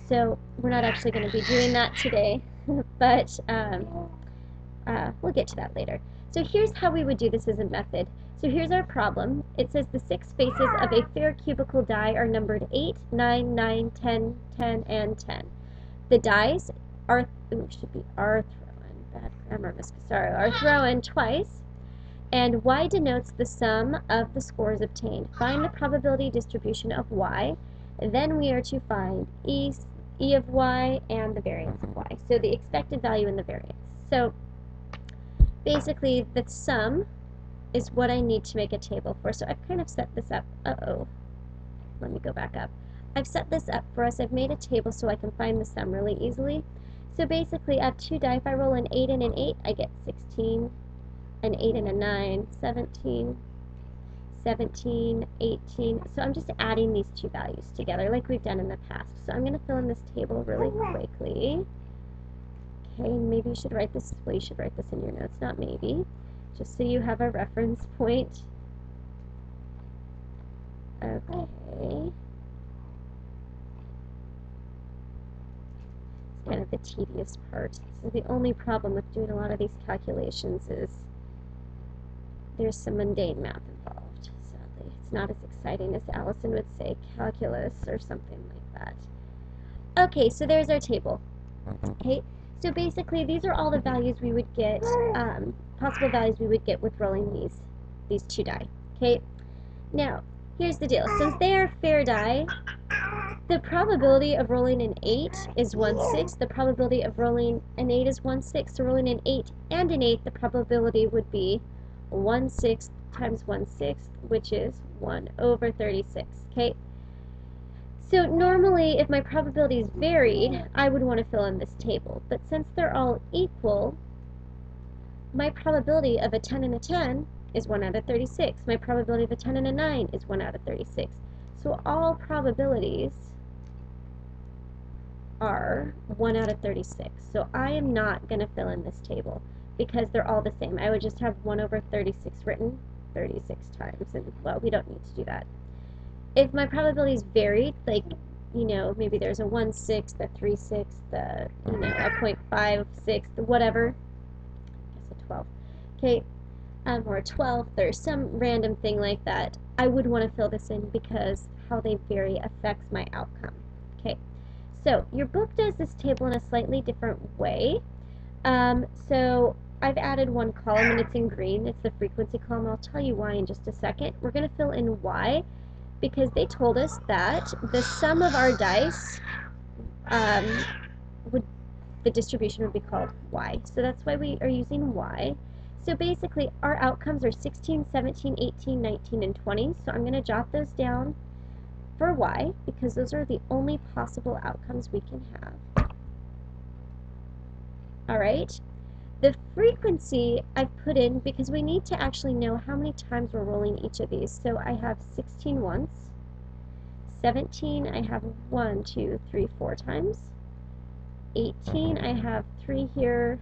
So we're not actually going to be doing that today, but we'll get to that later. So here's how we would do this as a method. So here's our problem. It says the 6 faces of a fair cubical die are numbered 8, 9, 9, 10, 10, and 10. The dice are, should be are thrown, bad grammar, Miss Casaro, are thrown twice, and y denotes the sum of the scores obtained. Find the probability distribution of y, then we are to find e of y and the variance of y. So the expected value and the variance. So basically the sum is what I need to make a table for. So I've kind of set this up. Let me go back up. I've set this up for us. I've made a table so I can find the sum really easily. So basically I have 2 die. If I roll an 8 and an 8, I get 16, an 8 and a 9, 17, 17, 18. So I'm just adding these 2 values together like we've done in the past. So I'm going to fill in this table really quickly. Okay, maybe you should write this, well, you should write this in your notes, not maybe, just so you have a reference point. Okay. It's kind of the tedious part. So the only problem with doing a lot of these calculations is there's some mundane math involved. Sadly, it's not as exciting as Allison would say, calculus or something like that. Okay, so there's our table. Okay, so basically these are all the values we would get, possible values we would get with rolling these 2 die. Okay, now here's the deal. Since they are fair die, the probability of rolling an 8 is 1/6. The probability of rolling an 8 is 1/6. So rolling an 8 and an 8, the probability would be 1/6 times 1/6, which is 1/36. Okay. So normally, if my probabilities varied, I would want to fill in this table. But since they're all equal, my probability of a 10 and a 10 is 1/36. My probability of a 10 and a 9 is 1/36. So all probabilities are 1/36. So I am not going to fill in this table because they're all the same. I would just have 1/36 written 36 times, and well, we don't need to do that. If my probabilities varied, like, you know, maybe there's a 1/6, a 3/6, a 0.56, whatever, I guess a 12, okay, or a 12, there's some random thing like that, I would want to fill this in because how they vary affects my outcome. Okay, so your book does this table in a slightly different way. So I've added one column and it's in green. It's the frequency column. I'll tell you why in just a second. We're going to fill in y because they told us that the sum of our dice, the distribution would be called y. So that's why we are using y. So basically our outcomes are 16, 17, 18, 19, and 20. So I'm going to jot those down for y because those are the only possible outcomes we can have. Alright, the frequency I've put in because we need to actually know how many times we're rolling each of these. So I have 16 once, 17 I have 1, 2, 3, 4 times, 18 I have 3 here,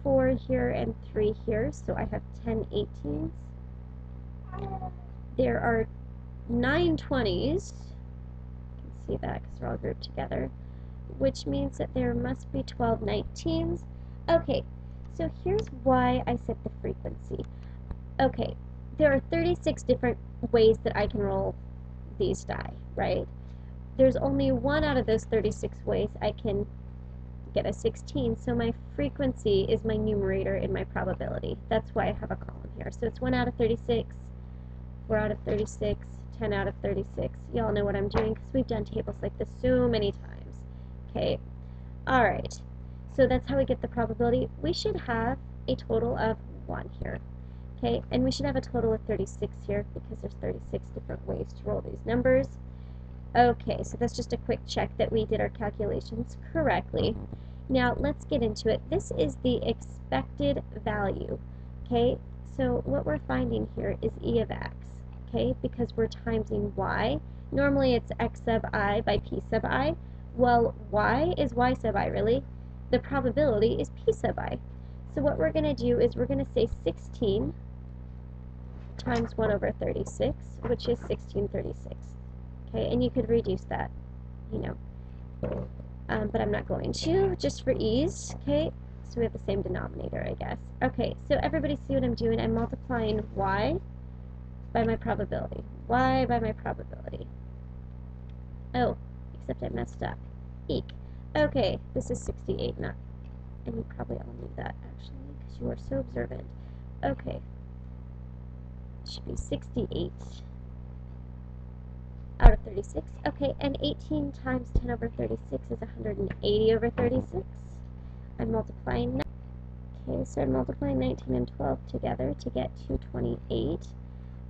4 here, and 3 here, so I have 10 18s. There are 9 20s, you can see that because they're all grouped together, which means that there must be 12 19s. Okay, so here's why I set the frequency. Okay, there are 36 different ways that I can roll these die, right? There's only one out of those 36 ways I can get a 16, so my frequency is my numerator in my probability. That's why I have a column here. So it's 1 out of 36, 4 out of 36, 10 out of 36. Y'all know what I'm doing because we've done tables like this so many times. Okay, alright, so that's how we get the probability. We should have a total of 1 here. Okay, and we should have a total of 36 here because there's 36 different ways to roll these numbers. Okay, so that's just a quick check that we did our calculations correctly. Now let's get into it. This is the expected value. Okay, so what we're finding here is e of x. Okay, because we're timesing y. Normally it's x sub I by p sub I. Well, y is y sub I, really. The probability is p sub I. So what we're going to do is we're going to say 16 times 1/36, which is 1636. Okay, and you could reduce that, you know, but I'm not going to, just for ease, okay? So we have the same denominator, I guess. Okay, so everybody see what I'm doing? I'm multiplying y by my probability. Y by my probability. Oh, except I messed up. Eek. Okay, this is 68, not, and you probably all knew that, actually, because you are so observant. Okay, it should be 68 out of 36. Okay, and 18 times 10 over 36 is 180 over 36. I'm multiplying. Okay, so I'm multiplying 19 and 12 together to get 228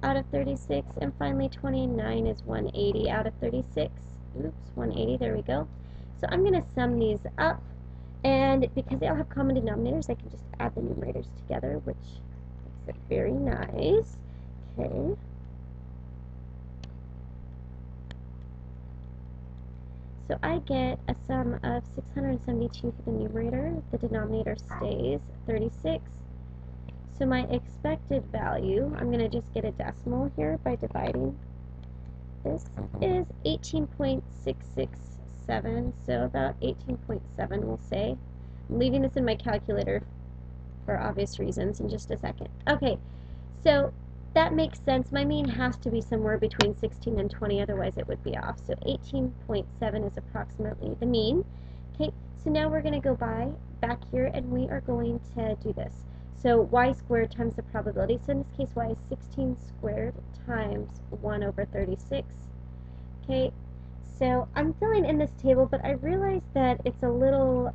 out of 36. And finally, 29 is 180 out of 36. Oops, 180, there we go. So I'm going to sum these up. And because they all have common denominators, I can just add the numerators together, which makes it very nice. Okay. So I get a sum of 672 for the numerator. The denominator stays 36. So my expected value, I'm going to just get a decimal here by dividing. This is 18.667, so about 18.7 we'll say. I'm leaving this in my calculator for obvious reasons in just a second. Okay, so that makes sense. My mean has to be somewhere between 16 and 20, otherwise it would be off. So 18.7 is approximately the mean. Okay, so now we're going to go back here and we are going to do this. So y squared times the probability. So in this case, y is 16 squared times 1 over 36. Okay, so I'm filling in this table, but I realize that it's a little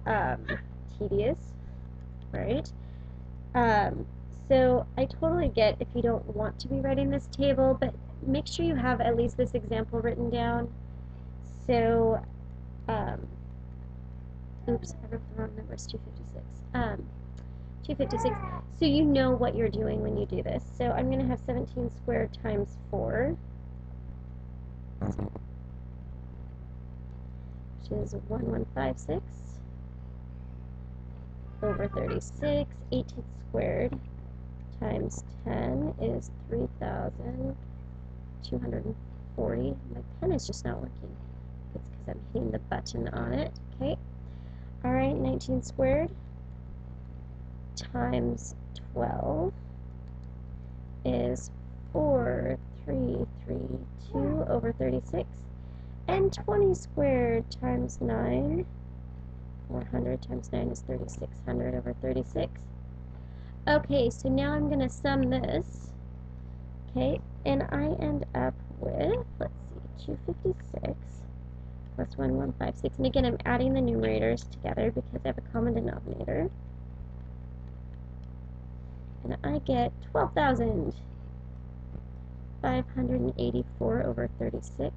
tedious, right? So I totally get if you don't want to be writing this table, but make sure you have at least this example written down. So, oops, I wrote the wrong number, it's 256. 256. So you know what you're doing when you do this. So I'm going to have 17 squared times 4, which is 1156 over 36. 18 squared times 10 is 3,240. My pen is just not working. It's because I'm hitting the button on it. Okay. All right, 19 squared times 12 is 4,332 over 36. And 20 squared times 9, 400 times 9 is 3,600 over 36. Okay, so now I'm going to sum this. Okay, and I end up with, let's see, 256 plus 1156. And again, I'm adding the numerators together because I have a common denominator. And I get 12,584 over 36.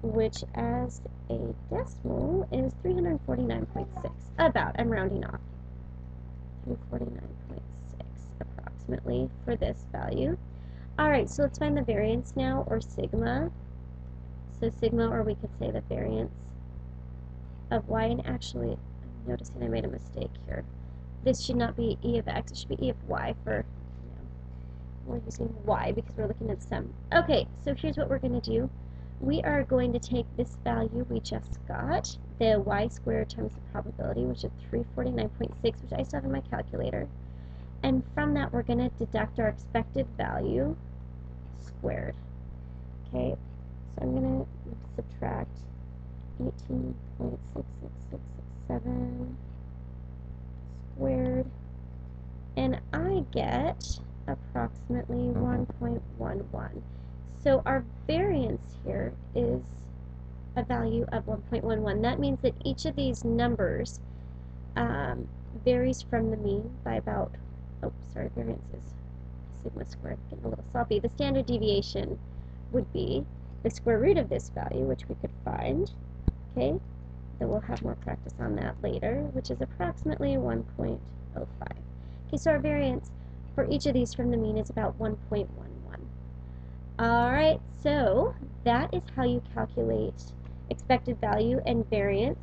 Which as a decimal is 349.6. About, I'm rounding off. 349.6 approximately for this value. Alright, so let's find the variance now, or sigma. So sigma, or we could say the variance of y, and actually, I'm noticing I made a mistake here. This should not be e of x, it should be e of y for, we're using y because we're looking at the sum. Okay, so here's what we're going to do. We are going to take this value we just got, the y squared times the probability, which is 349.6, which I still have in my calculator. And from that, we're going to deduct our expected value squared. Okay, so I'm going to subtract 18.66667 squared, and I get approximately 1.11. So our variance here is a value of 1.11. That means that each of these numbers varies from the mean by about, oh, sorry, variance is sigma squared, getting a little sloppy. The standard deviation would be the square root of this value, which we could find, okay? Then we'll have more practice on that later, which is approximately 1.05. Okay, so our variance for each of these from the mean is about 1.11. Alright, so that is how you calculate expected value and variance.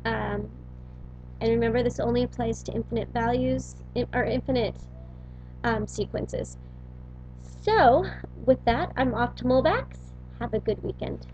And remember, this only applies to infinite values, or infinite sequences. So with that, I'm off to Mulbacks. Have a good weekend.